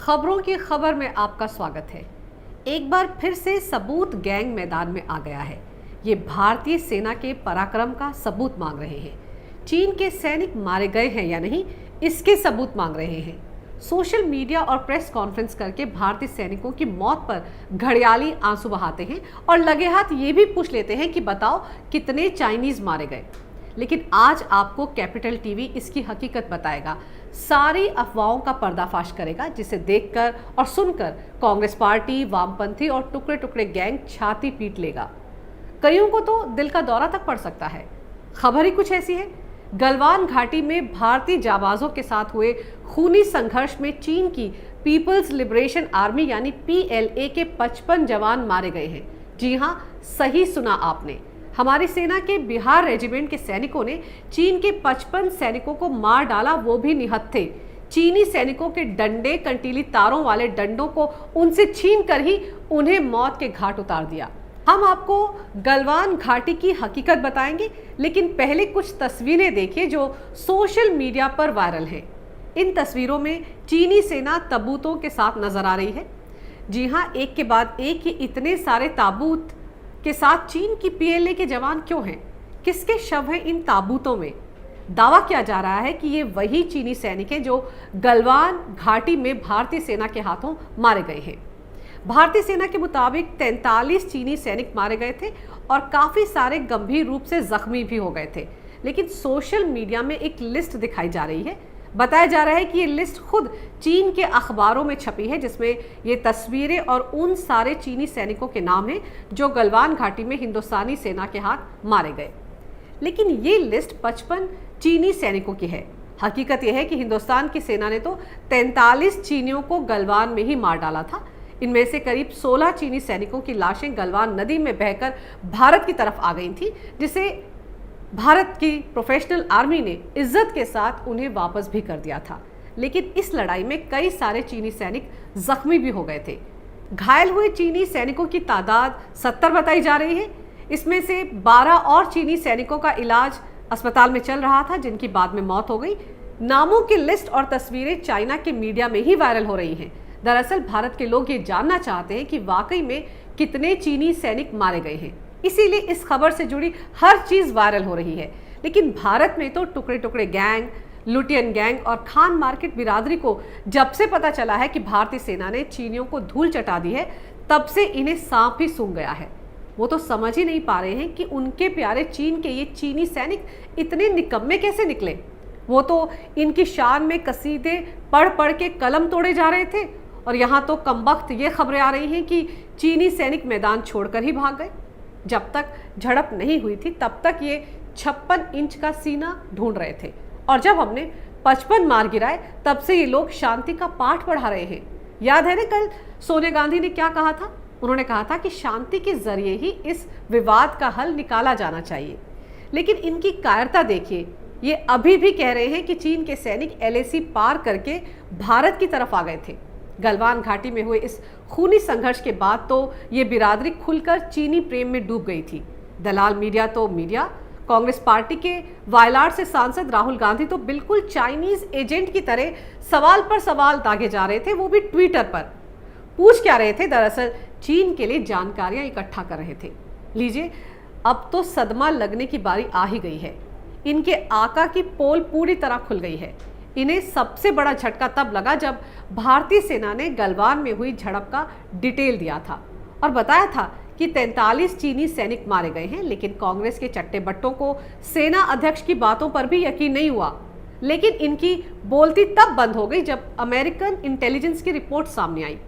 खबरों की खबर में आपका स्वागत है। एक बार फिर से सबूत गैंग मैदान में आ गया है। ये भारतीय सेना के पराक्रम का सबूत मांग रहे हैं। चीन के सैनिक मारे गए हैं या नहीं, इसके सबूत मांग रहे हैं। सोशल मीडिया और प्रेस कॉन्फ्रेंस करके भारतीय सैनिकों की मौत पर घड़ियाली आंसू बहाते हैं और लगे हाथ ये भी पूछ लेते हैं कि बताओ कितने चाइनीज मारे गए। लेकिन आज आपको कैपिटल टीवी इसकी हकीकत बताएगा, सारी अफवाहों का पर्दाफाश करेगा, जिसे देखकर और सुनकर कांग्रेस पार्टी, वामपंथी और टुकड़े टुकड़े गैंग छाती पीट लेगा। कईयों को तो दिल का दौरा तक पड़ सकता है। खबर ही कुछ ऐसी है, गलवान घाटी में भारतीय जाबाजों के साथ हुए खूनी संघर्ष में चीन की पीपल्स लिबरेशन आर्मी यानी PLA के 55 जवान मारे गए हैं। जी हाँ, सही सुना आपने। हमारी सेना के बिहार रेजिमेंट के सैनिकों ने चीन के 55 सैनिकों को मार डाला, वो भी निहत्थे। चीनी सैनिकों के डंडे, कंटीली तारों वाले डंडों को उनसे छीन कर ही उन्हें मौत के घाट उतार दिया। हम आपको गलवान घाटी की हकीकत बताएंगे, लेकिन पहले कुछ तस्वीरें देखिए जो सोशल मीडिया पर वायरल हैं। इन तस्वीरों में चीनी सेना ताबूतों के साथ नजर आ रही है। जी हाँ, एक के बाद एक ही इतने सारे ताबूत के साथ चीन की PLA के जवान क्यों हैं? किसके शव हैं इन ताबूतों में? दावा किया जा रहा है कि ये वही चीनी सैनिक हैं जो गलवान घाटी में भारतीय सेना के हाथों मारे गए हैं। भारतीय सेना के मुताबिक 43 चीनी सैनिक मारे गए थे और काफी सारे गंभीर रूप से जख्मी भी हो गए थे। लेकिन सोशल मीडिया में एक लिस्ट दिखाई जा रही है। बताया जा रहा है कि ये लिस्ट खुद चीन के अखबारों में छपी है, जिसमें ये तस्वीरें और उन सारे चीनी सैनिकों के नाम हैं जो गलवान घाटी में हिंदुस्तानी सेना के हाथ मारे गए। लेकिन ये लिस्ट 55 चीनी सैनिकों की है। हकीकत यह है कि हिंदुस्तान की सेना ने तो 43 चीनियों को गलवान में ही मार डाला था। इनमें से करीब 16 चीनी सैनिकों की लाशें गलवान नदी में बहकर भारत की तरफ आ गई थी, जिसे भारत की प्रोफेशनल आर्मी ने इज्जत के साथ उन्हें वापस भी कर दिया था। लेकिन इस लड़ाई में कई सारे चीनी सैनिक जख्मी भी हो गए थे। घायल हुए चीनी सैनिकों की तादाद 70 बताई जा रही है। इसमें से 12 और चीनी सैनिकों का इलाज अस्पताल में चल रहा था, जिनकी बाद में मौत हो गई। नामों की लिस्ट और तस्वीरें चाइना के मीडिया में ही वायरल हो रही हैं। दरअसल भारत के लोग ये जानना चाहते हैं कि वाकई में कितने चीनी सैनिक मारे गए हैं, इसीलिए इस खबर से जुड़ी हर चीज वायरल हो रही है। लेकिन भारत में तो टुकड़े टुकड़े गैंग, लुटियन गैंग और खान मार्केट बिरादरी को जब से पता चला है कि भारतीय सेना ने चीनियों को धूल चटा दी है, तब से इन्हें सांप ही सूंघ गया है। वो तो समझ ही नहीं पा रहे हैं कि उनके प्यारे चीन के ये चीनी सैनिक इतने निकम्मे कैसे निकले। वो तो इनकी शान में कसीदे पढ़ पढ़ के कलम तोड़े जा रहे थे, और यहाँ तो कमबख्त ये खबरें आ रही हैं कि चीनी सैनिक मैदान छोड़कर ही भाग गए। जब तक झड़प नहीं हुई थी तब तक ये 56 इंच का सीना ढूंढ रहे थे, और जब हमने 55 मार गिराए तब से ये लोग शांति का पाठ पढ़ा रहे हैं। याद है ना, कल सोनिया गांधी ने क्या कहा था? उन्होंने कहा था कि शांति के जरिए ही इस विवाद का हल निकाला जाना चाहिए। लेकिन इनकी कायरता देखिए, ये अभी भी कह रहे हैं कि चीन के सैनिक LAC पार करके भारत की तरफ आ गए थे। गलवान घाटी में हुए इस खूनी संघर्ष के बाद तो ये बिरादरी खुलकर चीनी प्रेम में डूब गई थी। दलाल मीडिया तो मीडिया, कांग्रेस पार्टी के वायलार से सांसद राहुल गांधी तो बिल्कुल चाइनीज एजेंट की तरह सवाल पर सवाल दागे जा रहे थे, वो भी ट्विटर पर। पूछ क्या रहे थे? दरअसल चीन के लिए जानकारियां इकट्ठा कर रहे थे। लीजिए, अब तो सदमा लगने की बारी आ ही गई है। इनके आका की पोल पूरी तरह खुल गई है। इन्हें सबसे बड़ा झटका तब लगा जब भारतीय सेना ने गलवान में हुई झड़प का डिटेल दिया था और बताया था कि 43 चीनी सैनिक मारे गए हैं। लेकिन कांग्रेस के चट्टे बट्टों को सेना अध्यक्ष की बातों पर भी यकीन नहीं हुआ। लेकिन इनकी बोलती तब बंद हो गई जब अमेरिकन इंटेलिजेंस की रिपोर्ट सामने आई।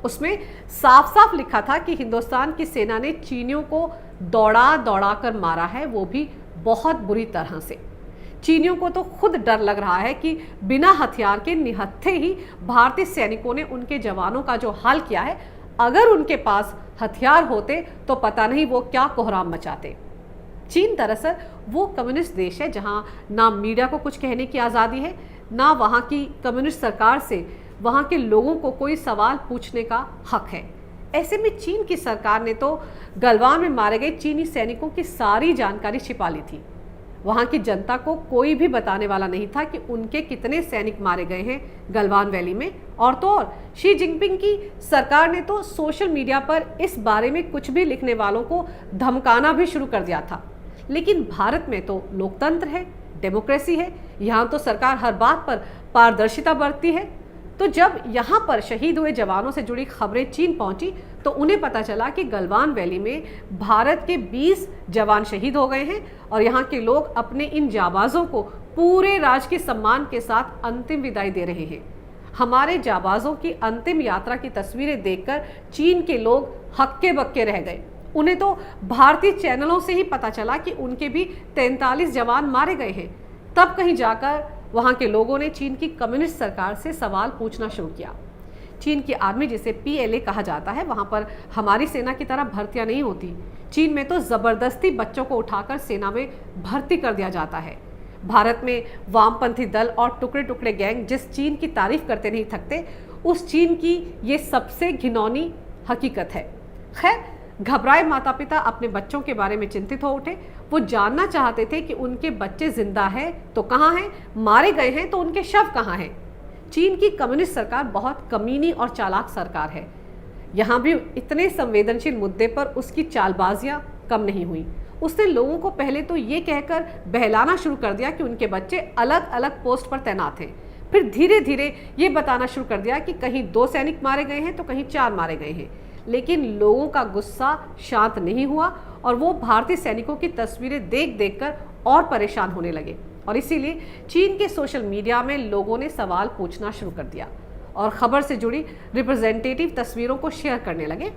उसमें साफ साफ लिखा था कि हिंदुस्तान की सेना ने चीनियों को दौड़ा दौड़ा कर मारा है, वो भी बहुत बुरी तरह से। चीनियों को तो खुद डर लग रहा है कि बिना हथियार के निहत्थे ही भारतीय सैनिकों ने उनके जवानों का जो हाल किया है, अगर उनके पास हथियार होते तो पता नहीं वो क्या कोहराम मचाते। चीन दरअसल वो कम्युनिस्ट देश है जहां ना मीडिया को कुछ कहने की आज़ादी है, ना वहां की कम्युनिस्ट सरकार से वहां के लोगों को कोई सवाल पूछने का हक है। ऐसे में चीन की सरकार ने तो गलवान में मारे गए चीनी सैनिकों की सारी जानकारी छिपा ली थी। वहां की जनता को कोई भी बताने वाला नहीं था कि उनके कितने सैनिक मारे गए हैं गलवान वैली में। और तो और शी जिनपिंग की सरकार ने तो सोशल मीडिया पर इस बारे में कुछ भी लिखने वालों को धमकाना भी शुरू कर दिया था। लेकिन भारत में तो लोकतंत्र है, डेमोक्रेसी है, यहाँ तो सरकार हर बात पर पारदर्शिता बरतती है। तो जब यहाँ पर शहीद हुए जवानों से जुड़ी खबरें चीन पहुंची तो उन्हें पता चला कि गलवान वैली में भारत के 20 जवान शहीद हो गए हैं और यहाँ के लोग अपने इन जाबाजों को पूरे राजकीय सम्मान के साथ अंतिम विदाई दे रहे हैं। हमारे जाबाजों की अंतिम यात्रा की तस्वीरें देखकर चीन के लोग हक्के बक्के रह गए। उन्हें तो भारतीय चैनलों से ही पता चला कि उनके भी 43 जवान मारे गए हैं। तब कहीं जाकर वहां के लोगों ने चीन की कम्युनिस्ट सरकार से सवाल पूछना शुरू किया। चीन की आर्मी, जिसे PLA कहा जाता है, वहां पर हमारी सेना की तरह भर्तियां नहीं होती। चीन में तो जबरदस्ती बच्चों को उठाकर सेना में भर्ती कर दिया जाता है। भारत में वामपंथी दल और टुकड़े टुकड़े गैंग जिस चीन की तारीफ करते नहीं थकते, उस चीन की ये सबसे घिनौनी हकीकत है। खैर, घबराए माता पिता अपने बच्चों के बारे में चिंतित हो उठे। वो जानना चाहते थे कि उनके बच्चे जिंदा है तो कहाँ हैं, मारे गए हैं तो उनके शव कहाँ हैं। चीन की कम्युनिस्ट सरकार बहुत कमीनी और चालाक सरकार है। यहाँ भी इतने संवेदनशील मुद्दे पर उसकी चालबाजियां कम नहीं हुई। उसने लोगों को पहले तो ये कहकर बहलाना शुरू कर दिया कि उनके बच्चे अलग अलग पोस्ट पर तैनात हैं। फिर धीरे धीरे ये बताना शुरू कर दिया कि कहीं 2 सैनिक मारे गए हैं तो कहीं 4 मारे गए हैं। लेकिन लोगों का गुस्सा शांत नहीं हुआ और वो भारतीय सैनिकों की तस्वीरें देख देखकर और परेशान होने लगे। और इसीलिए चीन के सोशल मीडिया में लोगों ने सवाल पूछना शुरू कर दिया और खबर से जुड़ी रिप्रेजेंटेटिव तस्वीरों को शेयर करने लगे।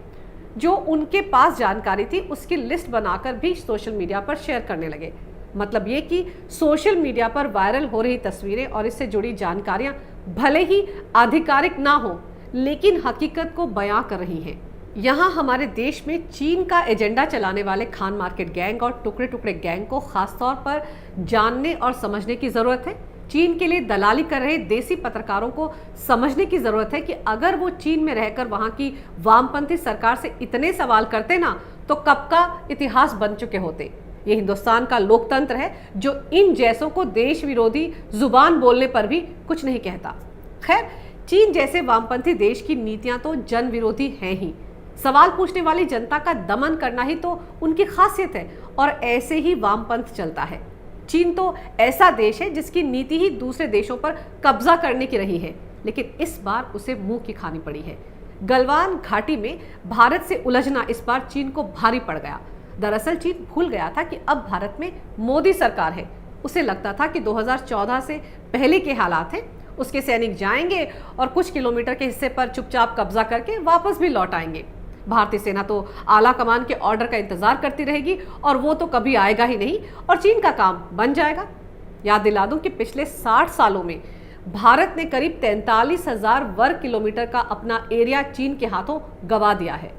जो उनके पास जानकारी थी उसकी लिस्ट बनाकर भी सोशल मीडिया पर शेयर करने लगे। मतलब ये कि सोशल मीडिया पर वायरल हो रही तस्वीरें और इससे जुड़ी जानकारियां भले ही आधिकारिक ना हो, लेकिन हकीकत को बयां कर रही हैं। यहाँ हमारे देश में चीन का एजेंडा चलाने वाले खान मार्केट गैंग और टुकड़े टुकड़े गैंग को खासतौर पर जानने और समझने की जरूरत है। चीन के लिए दलाली कर रहे देसी पत्रकारों को समझने की जरूरत है कि अगर वो चीन में रहकर वहां की वामपंथी सरकार से इतने सवाल करते ना, तो कब का इतिहास बन चुके होते। ये हिंदुस्तान का लोकतंत्र है जो इन जैसों को देश विरोधी जुबान बोलने पर भी कुछ नहीं कहता। खैर, चीन जैसे वामपंथी देश की नीतियां तो जन विरोधी हैं ही। सवाल पूछने वाली जनता का दमन करना ही तो उनकी खासियत है और ऐसे ही वामपंथ चलता है। चीन तो ऐसा देश है जिसकी नीति ही दूसरे देशों पर कब्जा करने की रही है, लेकिन इस बार उसे मुंह की खानी पड़ी है। गलवान घाटी में भारत से उलझना इस बार चीन को भारी पड़ गया। दरअसल चीन भूल गया था कि अब भारत में मोदी सरकार है। उसे लगता था कि 2014 से पहले के हालात हैं, उसके सैनिक जाएंगे और कुछ किलोमीटर के हिस्से पर चुपचाप कब्जा करके वापस भी लौट आएंगे। भारतीय सेना तो आला कमान के ऑर्डर का इंतजार करती रहेगी और वो तो कभी आएगा ही नहीं और चीन का काम बन जाएगा। याद दिला दूं कि पिछले 60 सालों में भारत ने करीब 43,000 वर्ग किलोमीटर का अपना एरिया चीन के हाथों गंवा दिया है।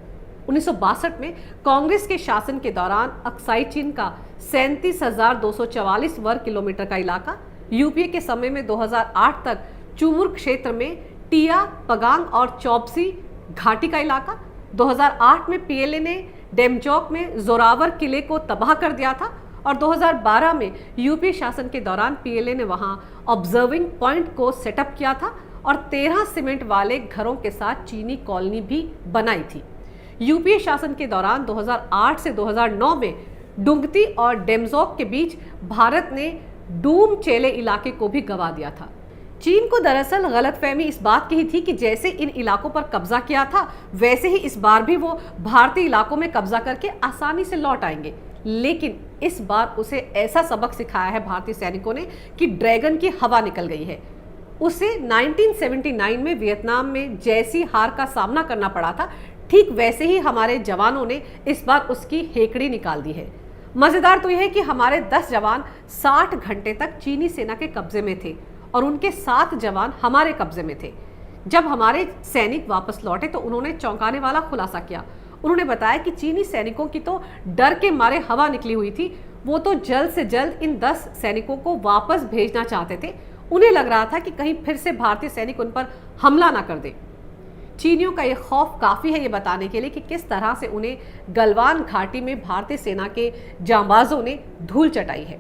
1962 में कांग्रेस के शासन के दौरान अक्साई चीन का 37,244 वर्ग किलोमीटर का इलाका, यूपीए के समय में 2008 तक चुमुर क्षेत्र में टिया, पगांग और चौपसी घाटी का इलाका, 2008 में PLA ने डेमचौक में जोरावर किले को तबाह कर दिया था और 2012 में यूपी शासन के दौरान PLA ने वहां ऑब्जर्विंग पॉइंट को सेटअप किया था और 13 सीमेंट वाले घरों के साथ चीनी कॉलोनी भी बनाई थी। यूपीए शासन के दौरान 2008 से 2009 में डुंगती और डेमजोक के बीच भारत ने डूम चेले इलाके को भी गंवा दिया था। चीन को दरअसल गलतफहमी इस बात की ही थी कि जैसे इन इलाकों पर कब्जा किया था वैसे ही इस बार भी वो भारतीय इलाकों में कब्जा करके आसानी से लौट आएंगे। लेकिन इस बार उसे ऐसा सबक सिखाया है भारतीय सैनिकों ने कि ड्रैगन की हवा निकल गई है। उसे 1979 में वियतनाम में जैसी हार का सामना करना पड़ा था, ठीक वैसे ही हमारे जवानों ने इस बार उसकी हेकड़ी निकाल दी है। मजेदार तो यह है कि हमारे 10 जवान 60 घंटे तक चीनी सेना के कब्जे में थे और उनके 7 जवान हमारे कब्जे में थे। जब हमारे सैनिक वापस लौटे तो उन्होंने चौंकाने वाला खुलासा किया। उन्होंने बताया कि चीनी सैनिकों की तो डर के मारे हवा निकली हुई थी। वो तो जल्द से जल्द इन 10 सैनिकों को वापस भेजना चाहते थे। उन्हें लग रहा था कि कहीं फिर से भारतीय सैनिक उन पर हमला ना कर दे। चीनियों का यह खौफ काफी है ये बताने के लिए कि किस तरह से उन्हें गलवान घाटी में भारतीय सेना के जांबाजों ने धूल चटाई है।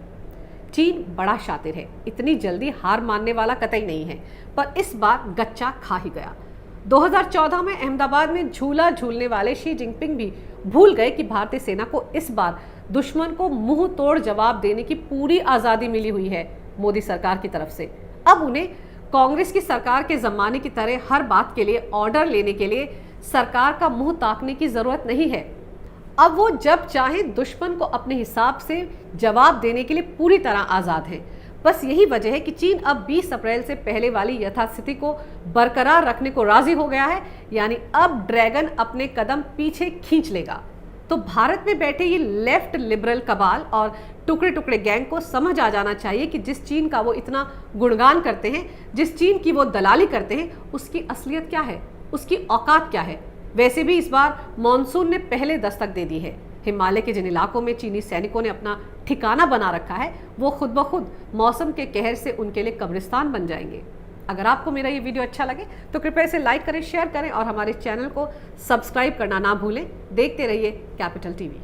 चीन बड़ा शातिर है, इतनी जल्दी हार मानने वाला कतई नहीं है, पर इस बार गच्चा खा ही गया। 2014 में अहमदाबाद में झूला झूलने वाले शी जिनपिंग भी भूल गए कि भारतीय सेना को इस बार दुश्मन को मुंह तोड़ जवाब देने की पूरी आजादी मिली हुई है मोदी सरकार की तरफ से। अब उन्हें कांग्रेस की सरकार के जमाने की तरह हर बात के लिए ऑर्डर लेने के लिए सरकार का मुंह ताकने की जरूरत नहीं है। अब वो जब चाहे दुश्मन को अपने हिसाब से जवाब देने के लिए पूरी तरह आजाद है। बस यही वजह है कि चीन अब 20 अप्रैल से पहले वाली यथास्थिति को बरकरार रखने को राजी हो गया है, यानी अब ड्रैगन अपने कदम पीछे खींच लेगा। तो भारत में बैठे ये लेफ्ट लिबरल कबाल और टुकड़े टुकड़े गैंग को समझ आ जाना चाहिए कि जिस चीन का वो इतना गुणगान करते हैं, जिस चीन की वो दलाली करते हैं, उसकी असलियत क्या है, उसकी औकात क्या है। वैसे भी इस बार मॉनसून ने पहले दस्तक दे दी है। हिमालय के जिन इलाकों में चीनी सैनिकों ने अपना ठिकाना बना रखा है, वो खुद ब खुद मौसम के कहर से उनके लिए कब्रिस्तान बन जाएंगे। अगर आपको मेरा ये वीडियो अच्छा लगे तो कृपया इसे लाइक करें, शेयर करें और हमारे चैनल को सब्सक्राइब करना ना भूलें। देखते रहिए कैपिटल टीवी।